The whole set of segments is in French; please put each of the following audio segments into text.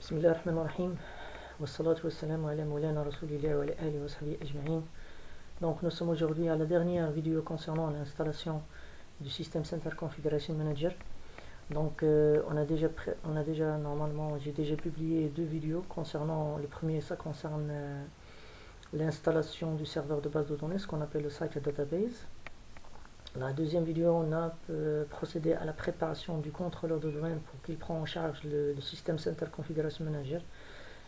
Bismillahirrahmanirrahim. Wassalatu wassalamu ala maulana rasulillah wa ala alihi wa sahbihi ajma'in. Donc nous sommes aujourd'hui à la dernière vidéo concernant l'installation du système Center Configuration Manager. Donc on a déjà normalement, j'ai déjà publié deux vidéos concernant, le premier ça concerne l'installation du serveur de base de données, ce qu'on appelle le site database. La deuxième vidéo, on a procédé à la préparation du contrôleur de domaine pour qu'il prenne en charge le système Center Configuration Manager.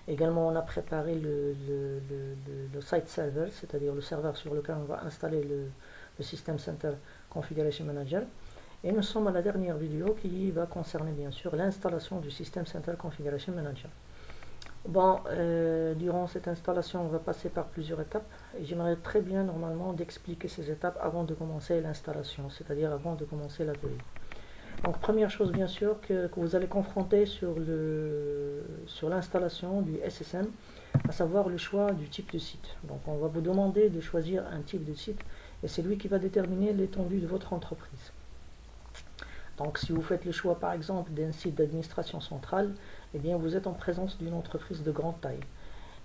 Également, on a préparé le site server, c'est-à-dire le serveur sur lequel on va installer le système Center Configuration Manager. Et nous sommes à la dernière vidéo qui va concerner bien sûr l'installation du système Center Configuration Manager. Bon, durant cette installation, on va passer par plusieurs étapes et j'aimerais très bien normalement d'expliquer ces étapes avant de commencer l'installation, c'est-à-dire avant de commencer l'atelier. Donc première chose bien sûr que vous allez confronter sur l'installation du SSM, à savoir le choix du type de site. Donc on va vous demander de choisir un type de site et c'est lui qui va déterminer l'étendue de votre entreprise. Donc si vous faites le choix par exemple d'un site d'administration centrale, eh bien vous êtes en présence d'une entreprise de grande taille.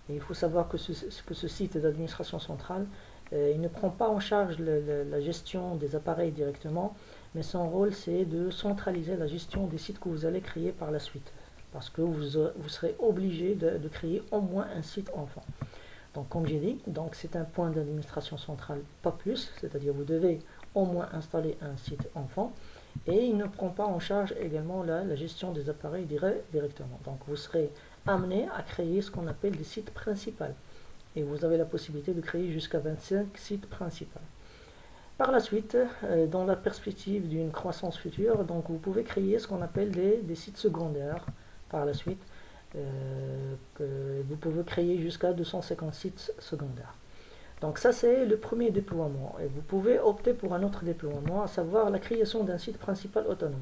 Et il faut savoir que ce site d'administration centrale, il ne prend pas en charge la gestion des appareils directement, mais son rôle c'est de centraliser la gestion des sites que vous allez créer par la suite. Parce que vous serez obligé de créer au moins un site enfant. Donc comme j'ai dit, c'est un point d'administration centrale, pas plus, c'est-à-dire vous devez au moins installer un site enfant. Et il ne prend pas en charge également la gestion des appareils directement. Donc vous serez amené à créer ce qu'on appelle des sites principaux. Et vous avez la possibilité de créer jusqu'à 25 sites principaux. Par la suite, dans la perspective d'une croissance future, donc vous pouvez créer ce qu'on appelle des sites secondaires. Par la suite, vous pouvez créer jusqu'à 250 sites secondaires. Donc ça c'est le premier déploiement et vous pouvez opter pour un autre déploiement, à savoir la création d'un site principal autonome.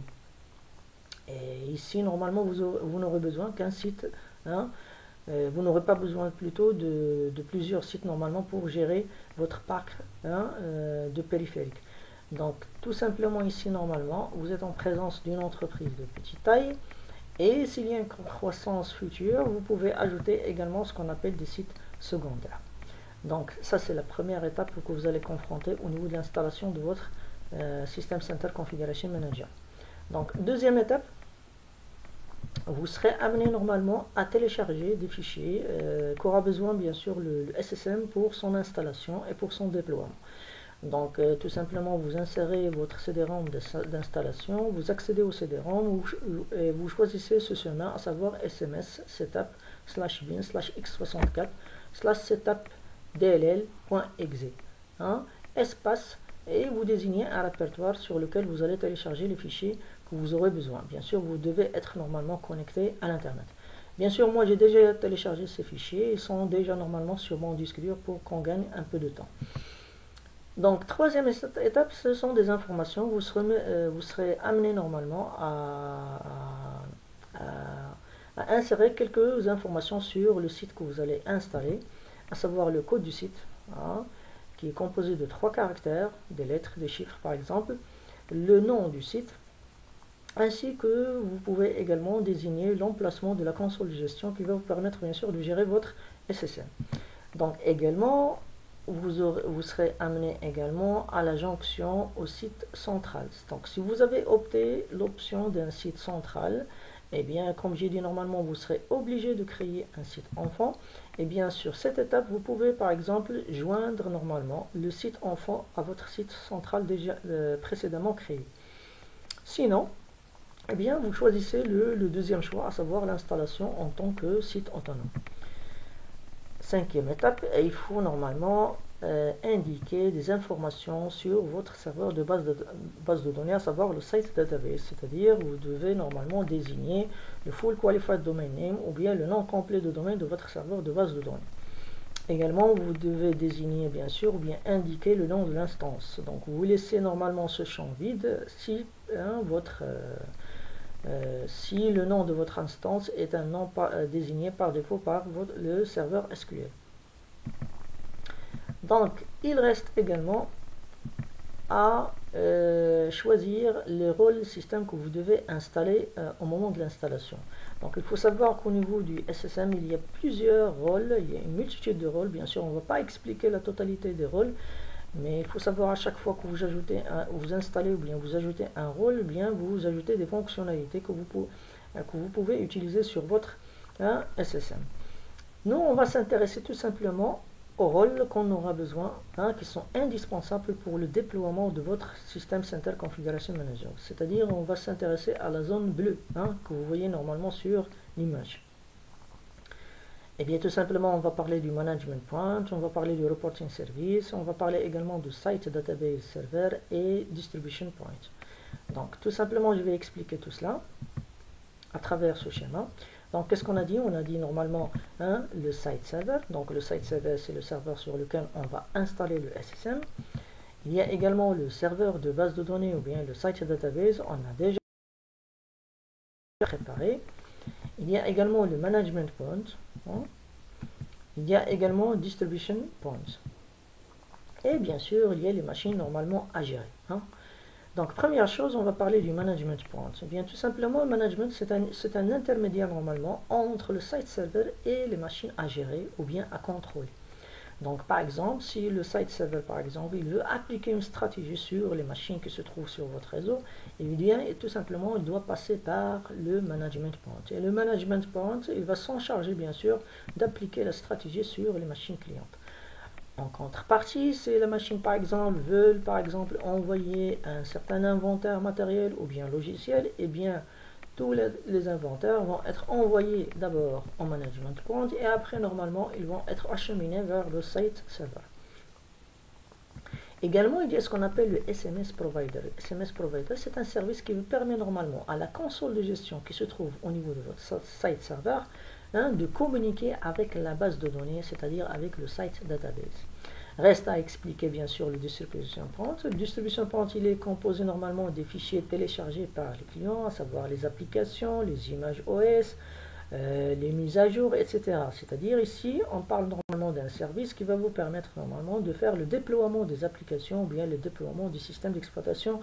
Et ici normalement vous n'aurez besoin qu'un site, vous n'aurez pas besoin plutôt de plusieurs sites normalement pour gérer votre parc de périphériques. Donc tout simplement ici normalement vous êtes en présence d'une entreprise de petite taille et s'il y a une croissance future vous pouvez ajouter également ce qu'on appelle des sites secondaires. Donc ça c'est la première étape que vous allez confronter au niveau de l'installation de votre System Center Configuration Manager. Donc deuxième étape, vous serez amené normalement à télécharger des fichiers qu'aura besoin bien sûr le SSM pour son installation et pour son déploiement. Donc tout simplement vous insérez votre CD-ROM d'installation, vous accédez au CD-ROM et vous choisissez ce chemin, à savoir SMS setup /bin/x64 /setup dll.exe, espace, et vous désignez un répertoire sur lequel vous allez télécharger les fichiers que vous aurez besoin. Bien sûr, vous devez être normalement connecté à l'internet. Bien sûr, moi j'ai déjà téléchargé ces fichiers, ils sont déjà normalement sur mon disque dur pour qu'on gagne un peu de temps. Donc, troisième étape, ce sont des informations. Vous serez amené normalement à insérer quelques informations sur le site que vous allez installer, à savoir le code du site, qui est composé de 3 caractères, des lettres, des chiffres par exemple, le nom du site, ainsi que vous pouvez également désigner l'emplacement de la console de gestion qui va vous permettre bien sûr de gérer votre SSM. Donc également, vous serez amené également à la jonction au site central. Donc si vous avez opté l'option d'un site central, et bien comme j'ai dit normalement vous serez obligé de créer un site enfant. Et bien sur cette étape vous pouvez par exemple joindre normalement le site enfant à votre site central déjà précédemment créé. Sinon, eh bien vous choisissez le deuxième choix, à savoir l'installation en tant que site autonome. Cinquième étape, il faut normalement indiquer des informations sur votre serveur de base de données, à savoir le site database, c'est-à-dire vous devez normalement désigner le full qualified domain name ou bien le nom complet de domaine de votre serveur de base de données. Également, vous devez désigner bien sûr ou bien indiquer le nom de l'instance. Donc vous laissez normalement ce champ vide si si le nom de votre instance est un nom désigné par défaut par le serveur SQL. Donc, il reste également à choisir les rôles système que vous devez installer au moment de l'installation. Donc il faut savoir qu'au niveau du SSM, il y a plusieurs rôles, il y a une multitude de rôles. Bien sûr, on ne va pas expliquer la totalité des rôles, mais il faut savoir à chaque fois que vous ajoutez vous installez ou bien vous ajoutez un rôle, bien vous ajoutez des fonctionnalités que vous pouvez utiliser sur votre SSM. Nous, on va s'intéresser tout simplement aux rôles qu'on aura besoin, qui sont indispensables pour le déploiement de votre système Center Configuration Manager. C'est-à-dire, on va s'intéresser à la zone bleue, que vous voyez normalement sur l'image. Et bien, tout simplement, on va parler du Management Point, on va parler du Reporting Service, on va parler également du Site Database Server et Distribution Point. Donc, tout simplement, je vais expliquer tout cela à travers ce schéma. Donc, qu'est-ce qu'on a dit? On a dit normalement le site server. Donc, le site server, c'est le serveur sur lequel on va installer le SSM. Il y a également le serveur de base de données ou bien le site database. On a déjà préparé. Il y a également le management point. Il y a également distribution point. Et bien sûr, il y a les machines normalement à gérer. Donc, première chose, on va parler du management point. Eh bien, tout simplement, le management, c'est un intermédiaire normalement entre le site server et les machines à gérer ou bien à contrôler. Donc, par exemple, si le site server, par exemple, il veut appliquer une stratégie sur les machines qui se trouvent sur votre réseau, eh bien, tout simplement, il doit passer par le management point. Et le management point, il va s'en charger, bien sûr, d'appliquer la stratégie sur les machines clientes. En contrepartie, si la machine par exemple veut par exemple envoyer un certain inventaire matériel ou bien logiciel, et bien tous les inventaires vont être envoyés d'abord au management point et après normalement ils vont être acheminés vers le site server. Également, il y a ce qu'on appelle le SMS Provider. Le SMS Provider, c'est un service qui vous permet normalement à la console de gestion qui se trouve au niveau de votre site server de communiquer avec la base de données, c'est-à-dire avec le site database. Reste à expliquer bien sûr le distribution point. Le distribution point, il est composé normalement des fichiers téléchargés par les clients, à savoir les applications, les images OS, les mises à jour, etc. C'est-à-dire ici, on parle normalement d'un service qui va vous permettre normalement de faire le déploiement des applications, ou bien le déploiement du système d'exploitation,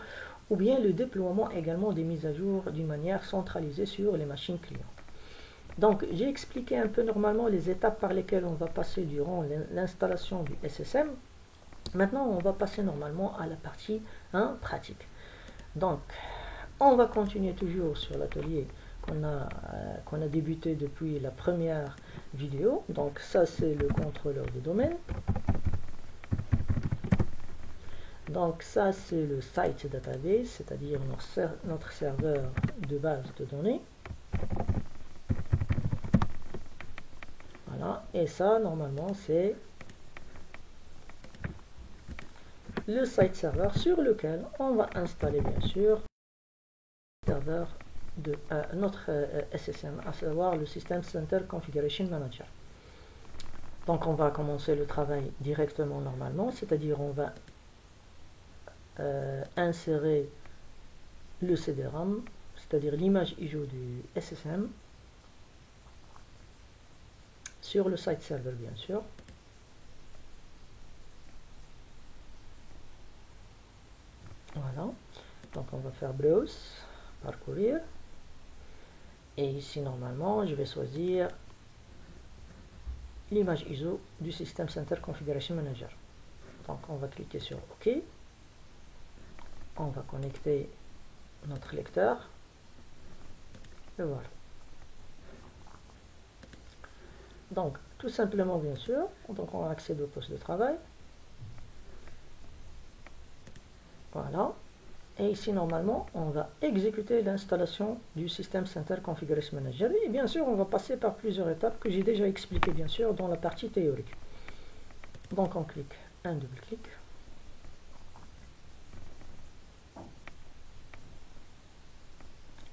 ou bien le déploiement également des mises à jour d'une manière centralisée sur les machines clients. Donc, j'ai expliqué un peu normalement les étapes par lesquelles on va passer durant l'installation du SSM. Maintenant, on va passer normalement à la partie pratique. Donc, on va continuer toujours sur l'atelier qu'on a débuté depuis la première vidéo. Donc, ça, c'est le contrôleur de domaine. Donc, ça, c'est le site database, c'est-à-dire notre serveur de base de données. Voilà, et ça, normalement, c'est le site server sur lequel on va installer, bien sûr, le serveur de notre SSM, à savoir le System Center Configuration Manager. Donc, on va commencer le travail directement normalement, c'est-à-dire on va insérer le CD-ROM, c'est-à-dire l'image ISO du SSM, sur le site server bien sûr. Voilà, donc on va faire browse, parcourir, et ici normalement je vais choisir l'image ISO du System Center Configuration Manager. Donc on va cliquer sur OK, on va connecter notre lecteur, et voilà. Donc, tout simplement, bien sûr, donc on accède au poste de travail. Voilà. Et ici, normalement, on va exécuter l'installation du System Center Configuration Manager. Et bien sûr, on va passer par plusieurs étapes que j'ai déjà expliquées, bien sûr, dans la partie théorique. Donc, on clique, un double-clic.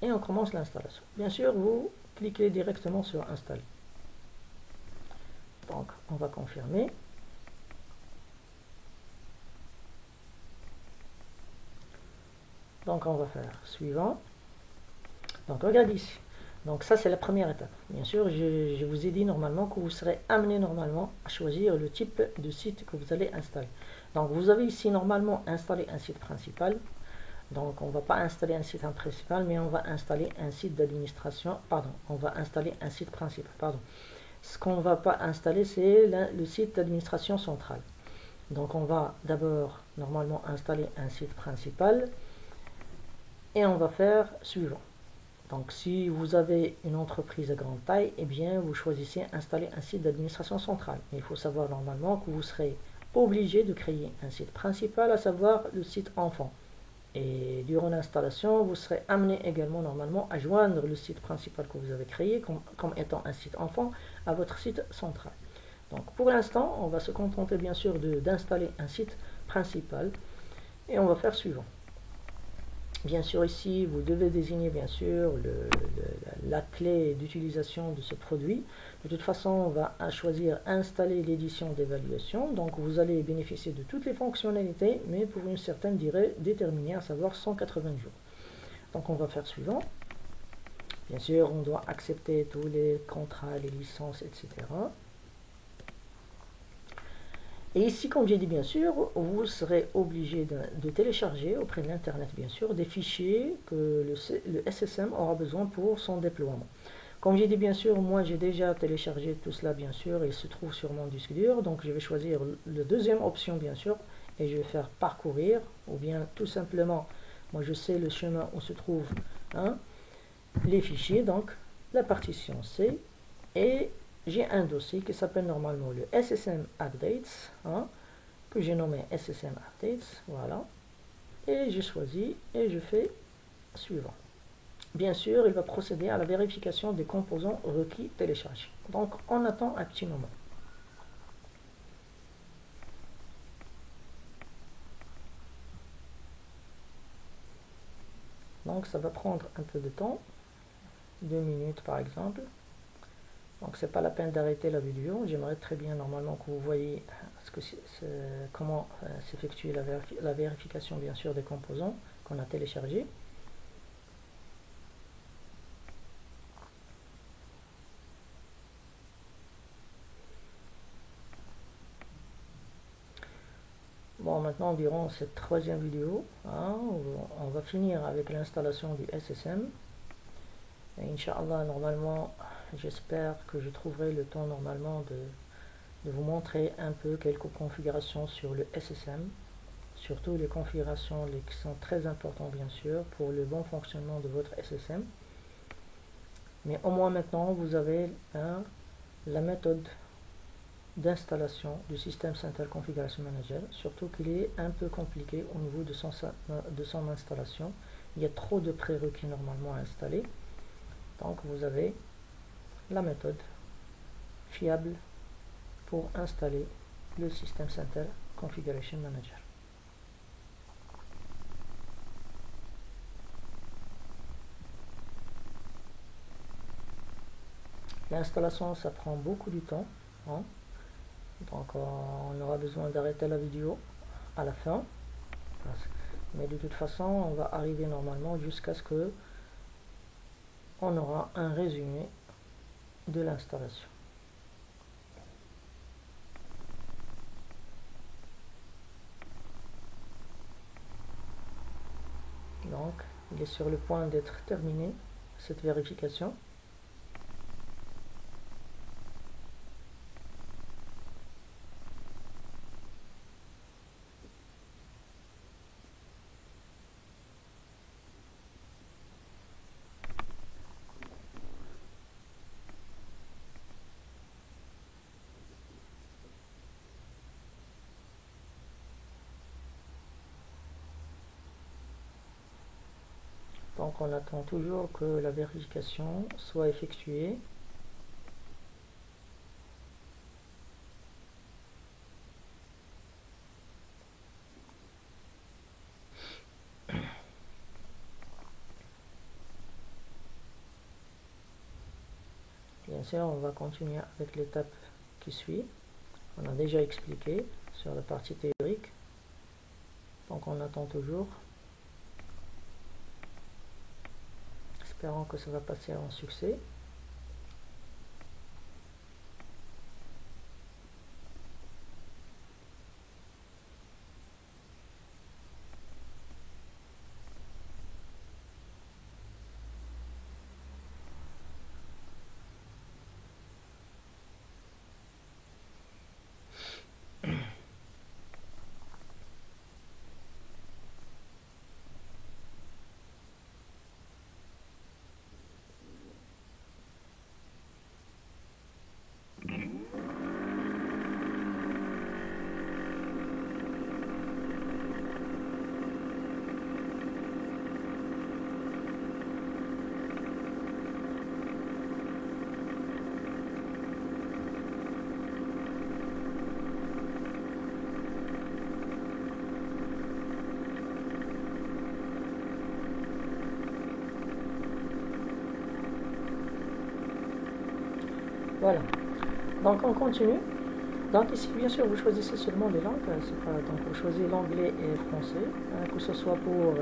Et on commence l'installation. Bien sûr, vous cliquez directement sur Installer. Donc, on va confirmer. Donc, on va faire suivant. Donc, regardez ici. Donc, ça, c'est la première étape. Bien sûr, je vous ai dit normalement que vous serez amené normalement à choisir le type de site que vous allez installer. Donc vous avez ici normalement installé un site principal. Donc on ne va pas installer un site principal, mais on va installer un site d'administration, pardon, on va installer un site principal, pardon. Ce qu'on ne va pas installer, c'est le site d'administration centrale. Donc on va d'abord normalement installer un site principal et on va faire suivant. Donc si vous avez une entreprise de grande taille, eh bien vous choisissez installer un site d'administration centrale. Mais il faut savoir normalement que vous serez obligé de créer un site principal, à savoir le site enfant. Et durant l'installation, vous serez amené également normalement à joindre le site principal que vous avez créé comme étant un site enfant à votre site central. Donc pour l'instant, on va se contenter bien sûr d'installer un site principal et on va faire suivant. Bien sûr ici, vous devez désigner bien sûr la clé d'utilisation de ce produit. De toute façon, on va choisir installer l'édition d'évaluation. Donc vous allez bénéficier de toutes les fonctionnalités, mais pour une certaine durée déterminée, à savoir 180 jours. Donc on va faire suivant. Bien sûr, on doit accepter tous les contrats, les licences, etc. Et ici, comme j'ai dit bien sûr, vous serez obligé de télécharger auprès de l'Internet, bien sûr, des fichiers que le SSM aura besoin pour son déploiement. Comme j'ai dit bien sûr, moi j'ai déjà téléchargé tout cela bien sûr, et il se trouve sur mon disque dur, donc je vais choisir la deuxième option bien sûr, et je vais faire parcourir, ou bien tout simplement, moi je sais le chemin où se trouvent les fichiers, donc la partition C, et j'ai un dossier qui s'appelle normalement le SSM Updates, que j'ai nommé SSM Updates, voilà, et j'ai choisi et je fais suivant. Bien sûr, il va procéder à la vérification des composants requis téléchargés. Donc, on attend un petit moment. Donc, ça va prendre un peu de temps, 2 minutes par exemple. Donc, c'est pas la peine d'arrêter la vidéo. J'aimerais très bien normalement que vous voyez comment s'effectue la vérification bien sûr des composants qu'on a téléchargés. Bon, maintenant, durant cette troisième vidéo, on va finir avec l'installation du SSM. Et Inch'Allah, normalement, j'espère que je trouverai le temps normalement de vous montrer un peu quelques configurations sur le SSM. Surtout les configurations qui sont très importantes, bien sûr, pour le bon fonctionnement de votre SSM. Mais au moins maintenant, vous avez la méthode d'installation du système Center Configuration Manager, surtout qu'il est un peu compliqué au niveau de son installation. Il y a trop de prérequis normalement à installer. Donc vous avez la méthode fiable pour installer le système Center Configuration Manager. L'installation, ça prend beaucoup de temps. Donc on aura besoin d'arrêter la vidéo à la fin. Mais de toute façon, on va arriver normalement jusqu'à ce que on aura un résumé de l'installation. Donc, il est sur le point d'être terminé, cette vérification. Donc on attend toujours que la vérification soit effectuée. Bien sûr, on va continuer avec l'étape qui suit. On a déjà expliqué sur la partie théorique. Donc on attend toujours. Espérons que ça va passer en succès. Voilà. Donc on continue. Donc ici, bien sûr, vous choisissez seulement les langues. Donc vous choisissez l'anglais et le français, que ce soit pour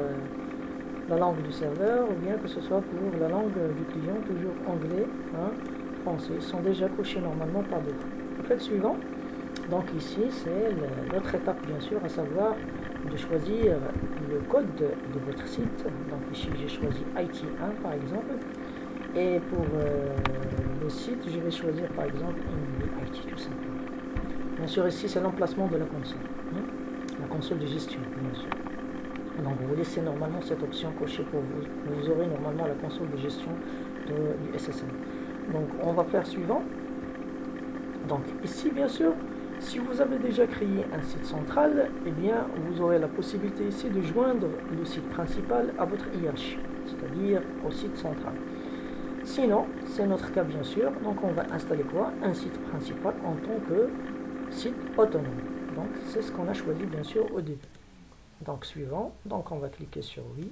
la langue du serveur ou bien que ce soit pour la langue du client, toujours anglais, français. Ils sont déjà cochés normalement par défaut. Vous faites suivant. Donc ici, c'est l'autre étape, bien sûr, à savoir de choisir le code de votre site. Donc ici, j'ai choisi IT1 par exemple. Et pour le site, je vais choisir par exemple IT tout simplement. Bien sûr, ici, c'est l'emplacement de la console. La console de gestion, bien sûr. Donc, vous laissez normalement cette option cochée pour vous. Vous aurez normalement la console de gestion du SSM. Donc, on va faire suivant. Donc, ici, bien sûr, si vous avez déjà créé un site central, eh bien, vous aurez la possibilité ici de joindre le site principal à votre hiérarchie, c'est-à-dire au site central. Sinon, c'est notre cas, bien sûr. Donc, on va installer quoi? Un site principal en tant que site autonome. Donc c'est ce qu'on a choisi bien sûr au début. Donc suivant, donc on va cliquer sur oui.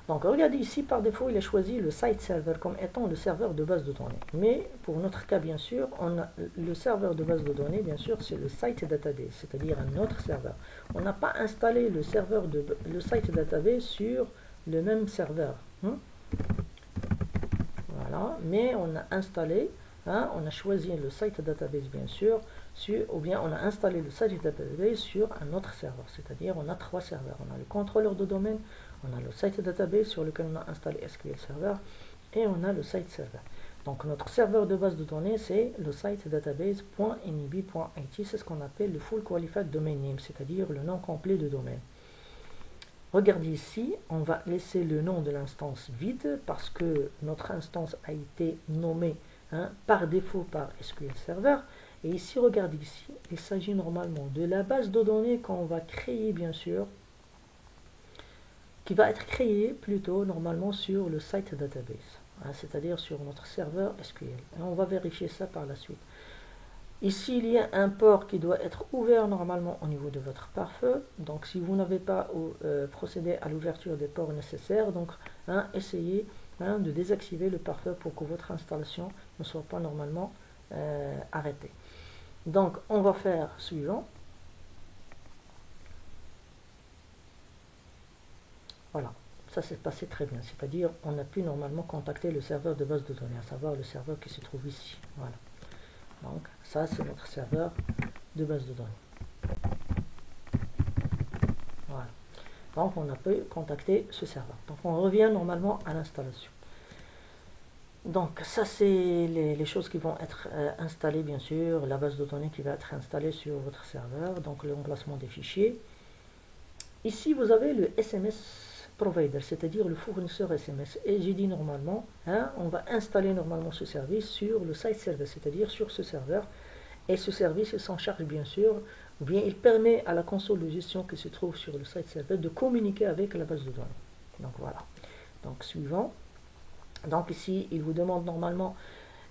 Donc regardez ici, par défaut il a choisi le site server comme étant le serveur de base de données. Mais pour notre cas bien sûr, on a le serveur de base de données bien sûr c'est le site database, c'est-à-dire un autre serveur. On n'a pas installé le serveur le site database sur le même serveur. Voilà, mais on a installé, on a choisi le site database bien sûr, ou bien on a installé le site database sur un autre serveur, c'est-à-dire on a trois serveurs. On a le contrôleur de domaine, on a le site database sur lequel on a installé SQL Server et on a le site server. Donc notre serveur de base de données c'est le site database.nib.it, c'est ce qu'on appelle le full qualified domain name, c'est-à-dire le nom complet de domaine. Regardez ici, on va laisser le nom de l'instance vide parce que notre instance a été nommée par défaut par SQL Server. Et ici, regardez ici, il s'agit normalement de la base de données qu'on va créer bien sûr, qui va être créée plutôt normalement sur le site database, c'est-à-dire sur notre serveur SQL. Et on va vérifier ça par la suite. Ici, il y a un port qui doit être ouvert normalement au niveau de votre pare-feu. Donc, si vous n'avez pas procédé à l'ouverture des ports nécessaires, donc essayez de désactiver le pare-feu pour que votre installation ne soit pas normalement arrêtée. Donc, on va faire suivant. Voilà, ça s'est passé très bien. C'est-à-dire, on a pu normalement contacter le serveur de base de données, à savoir le serveur qui se trouve ici. Voilà. Donc, ça, c'est notre serveur de base de données. Voilà. Donc, on a pu contacter ce serveur. Donc, on revient normalement à l'installation. Donc, ça, c'est les choses qui vont être installées, bien sûr. La base de données qui va être installée sur votre serveur. Donc, l'emplacement des fichiers. Ici, vous avez le SMS provider, c'est-à-dire le fournisseur SMS. Et j'ai dit normalement, on va installer normalement ce service sur le site server, c'est-à-dire sur ce serveur. Et ce service s'en charge bien sûr, ou bien il permet à la console de gestion qui se trouve sur le site server de communiquer avec la base de données. Donc voilà. Donc suivant. Donc ici, il vous demande normalement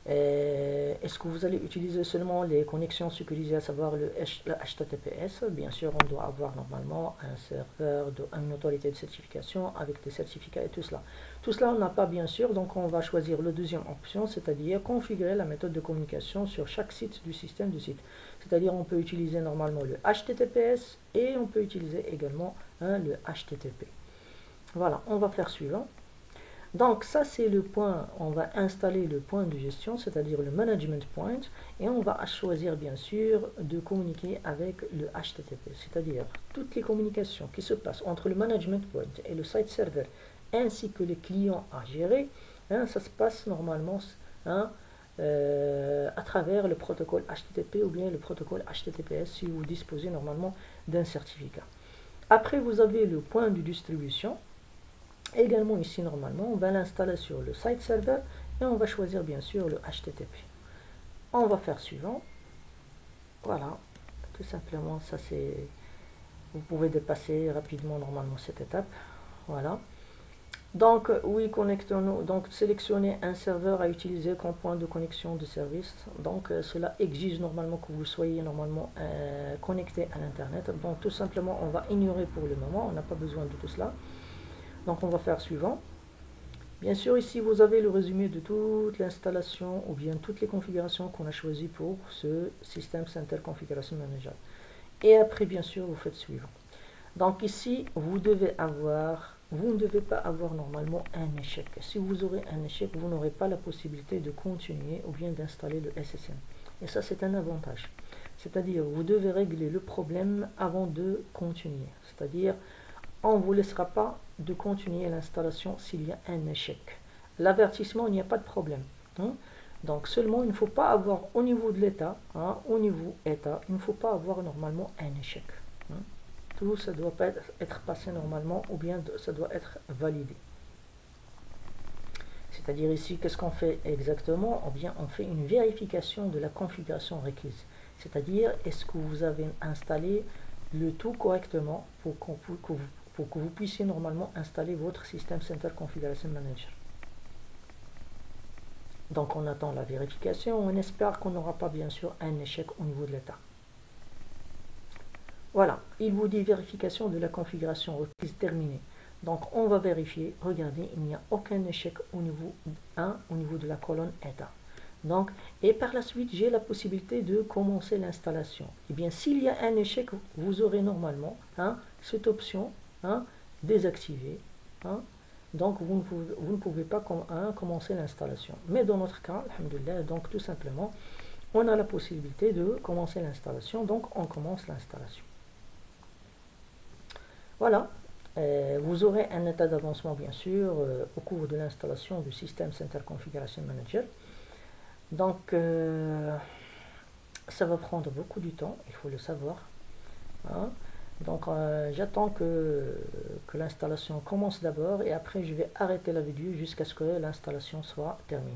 est-ce que vous allez utiliser seulement les connexions sécurisées, à savoir le HTTPS. Bien sûr, on doit avoir normalement un serveur, une autorité de certification avec des certificats et tout cela. Tout cela, on n'a pas bien sûr, donc on va choisir la deuxième option, c'est-à-dire configurer la méthode de communication sur chaque site du système de site. C'est-à-dire on peut utiliser normalement le HTTPS et on peut utiliser également le HTTP. Voilà, on va faire suivant. Donc ça c'est le point, on va installer le point de gestion, c'est-à-dire le management point, et on va choisir bien sûr de communiquer avec le HTTP, c'est-à-dire toutes les communications qui se passent entre le management point et le site server, ainsi que les clients à gérer, ça se passe normalement à travers le protocole HTTP ou bien le protocole HTTPS si vous disposez normalement d'un certificat. Après vous avez le point de distribution. Également ici normalement on va l'installer sur le site server et on va choisir bien sûr le HTTP. On va faire suivant. Voilà, tout simplement ça c'est, vous pouvez dépasser rapidement normalement cette étape. Voilà. Donc oui, connectons-nous, donc sélectionnez un serveur à utiliser comme point de connexion de service. Donc cela exige normalement que vous soyez normalement connecté à l'internet. Donc tout simplement on va ignorer pour le moment, on n'a pas besoin de tout cela. Donc on va faire suivant. Bien sûr, ici, vous avez le résumé de toute l'installation ou bien toutes les configurations qu'on a choisies pour ce System Center Configuration Manager. Et après, bien sûr, vous faites suivant. Donc ici, vous ne devez pas avoir normalement un échec. Si vous aurez un échec, vous n'aurez pas la possibilité de continuer ou bien d'installer le SSM. Et ça, c'est un avantage. C'est-à-dire, vous devez régler le problème avant de continuer. C'est-à-dire, on ne vous laissera pas de continuer l'installation s'il y a un échec. L'avertissement, il n'y a pas de problème. Hein. Donc seulement, il ne faut pas avoir au niveau de l'état, hein, au niveau état, il ne faut pas avoir normalement un échec. Hein. Tout ça doit pas être passé normalement ou bien ça doit être validé. C'est-à-dire ici, qu'est-ce qu'on fait exactement? Ou bien on fait une vérification de la configuration requise. C'est-à-dire, est-ce que vous avez installé le tout correctement pour que vous puissiez normalement installer votre System Center Configuration Manager. Donc on attend la vérification, on espère qu'on n'aura pas bien sûr un échec au niveau de l'état. Voilà, il vous dit vérification de la configuration requise terminée. Donc on va vérifier, regardez, il n'y a aucun échec au niveau 1, au niveau de la colonne état. Donc, et par la suite, j'ai la possibilité de commencer l'installation. Et bien, s'il y a un échec, vous aurez normalement cette option désactivée. Donc, vous ne pouvez pas commencer l'installation. Mais dans notre cas, alhamdoulilah, donc tout simplement, on a la possibilité de commencer l'installation. Donc, on commence l'installation. Voilà. Vous aurez un état d'avancement, bien sûr, au cours de l'installation du System Center Configuration Manager. Donc, ça va prendre beaucoup de temps, il faut le savoir. Donc, j'attends que l'installation commence d'abord et après, je vais arrêter la vidéo jusqu'à ce que l'installation soit terminée.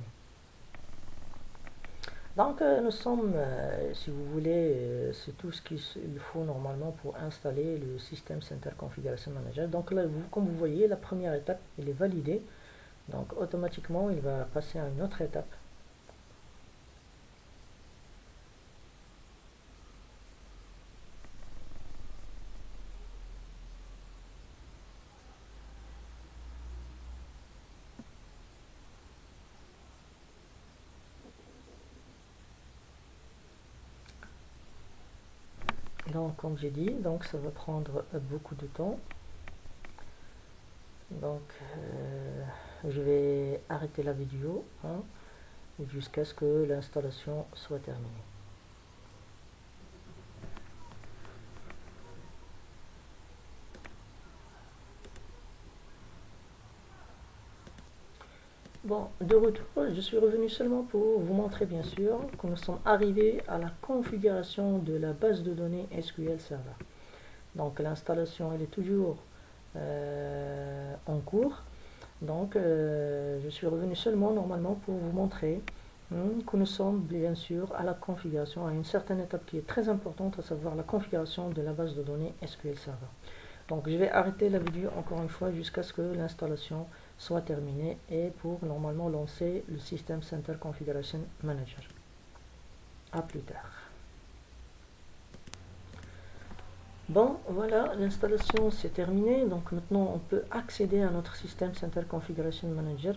Donc, nous sommes, si vous voulez, c'est tout ce qu'il faut normalement pour installer le System Center Configuration Manager. Donc là, comme vous voyez, la première étape, elle est validée. Donc, automatiquement, il va passer à une autre étape. Donc, comme j'ai dit, donc ça va prendre beaucoup de temps. Donc, je vais arrêter la vidéo jusqu'à ce que l'installation soit terminée. Bon, de retour, je suis revenu seulement pour vous montrer bien sûr que nous sommes arrivés à la configuration de la base de données SQL Server. Donc l'installation elle est toujours en cours. Donc je suis revenu seulement normalement pour vous montrer que nous sommes bien sûr à la configuration, à une certaine étape qui est très importante, à savoir la configuration de la base de données SQL Server. Donc je vais arrêter la vidéo encore une fois jusqu'à ce que l'installation soit terminée et pour normalement lancer le System Center Configuration Manager. A plus tard. Bon, voilà, l'installation c'est terminé. Donc maintenant on peut accéder à notre System Center Configuration Manager.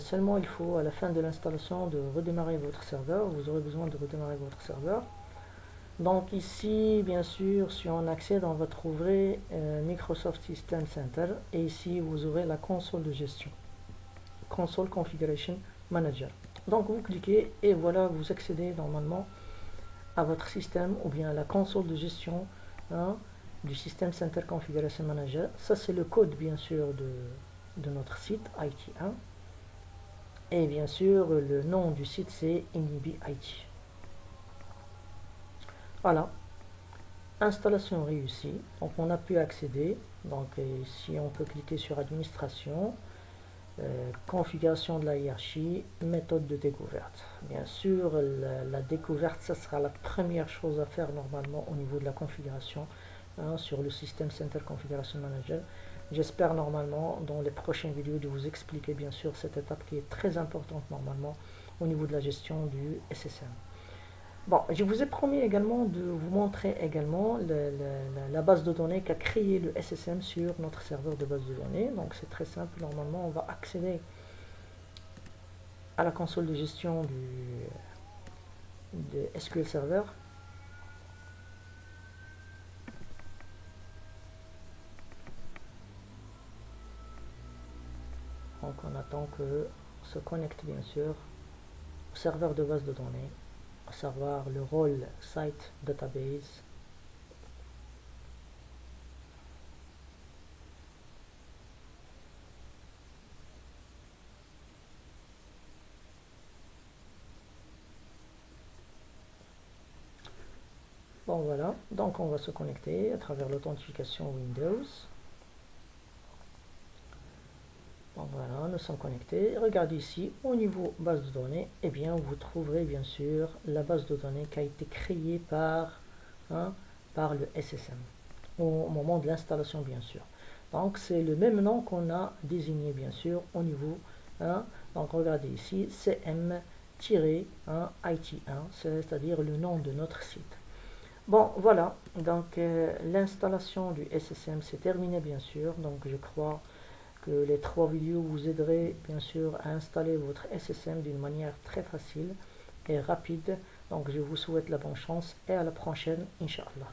Seulement il faut à la fin de l'installation de redémarrer votre serveur. Vous aurez besoin de redémarrer votre serveur. Donc ici, bien sûr, si on accède, on va trouver Microsoft System Center et ici vous aurez la console de gestion, Console Configuration Manager. Donc vous cliquez et voilà, vous accédez normalement à votre système ou bien à la console de gestion du System Center Configuration Manager. Ça c'est le code bien sûr de notre site IT1 et bien sûr le nom du site c'est Inibi IT. Voilà, installation réussie, donc on a pu accéder, donc ici on peut cliquer sur administration, configuration de la hiérarchie, méthode de découverte. Bien sûr, la découverte, ça sera la première chose à faire normalement au niveau de la configuration sur le System Center Configuration Manager. J'espère normalement dans les prochaines vidéos de vous expliquer bien sûr cette étape qui est très importante normalement au niveau de la gestion du SSM. Bon, je vous ai promis également de vous montrer également la base de données qu'a créé le SSM sur notre serveur de base de données. Donc c'est très simple, normalement on va accéder à la console de gestion de SQL Server. Donc on attend que se connecte bien sûr au serveur de base de données, à savoir le rôle Site Database. Bon voilà, donc on va se connecter à travers l'authentification Windows. Donc voilà, nous sommes connectés. Regardez ici, au niveau base de données, eh bien vous trouverez bien sûr la base de données qui a été créée par le SSM au moment de l'installation bien sûr. Donc c'est le même nom qu'on a désigné bien sûr au niveau. Donc regardez ici, CM-IT1, c'est-à-dire le nom de notre site. Bon, voilà, donc l'installation du SSM c'est terminé bien sûr, donc je crois que les 3 vidéos vous aideraient bien sûr à installer votre SSM d'une manière très facile et rapide. Donc je vous souhaite la bonne chance et à la prochaine, Inch'Allah.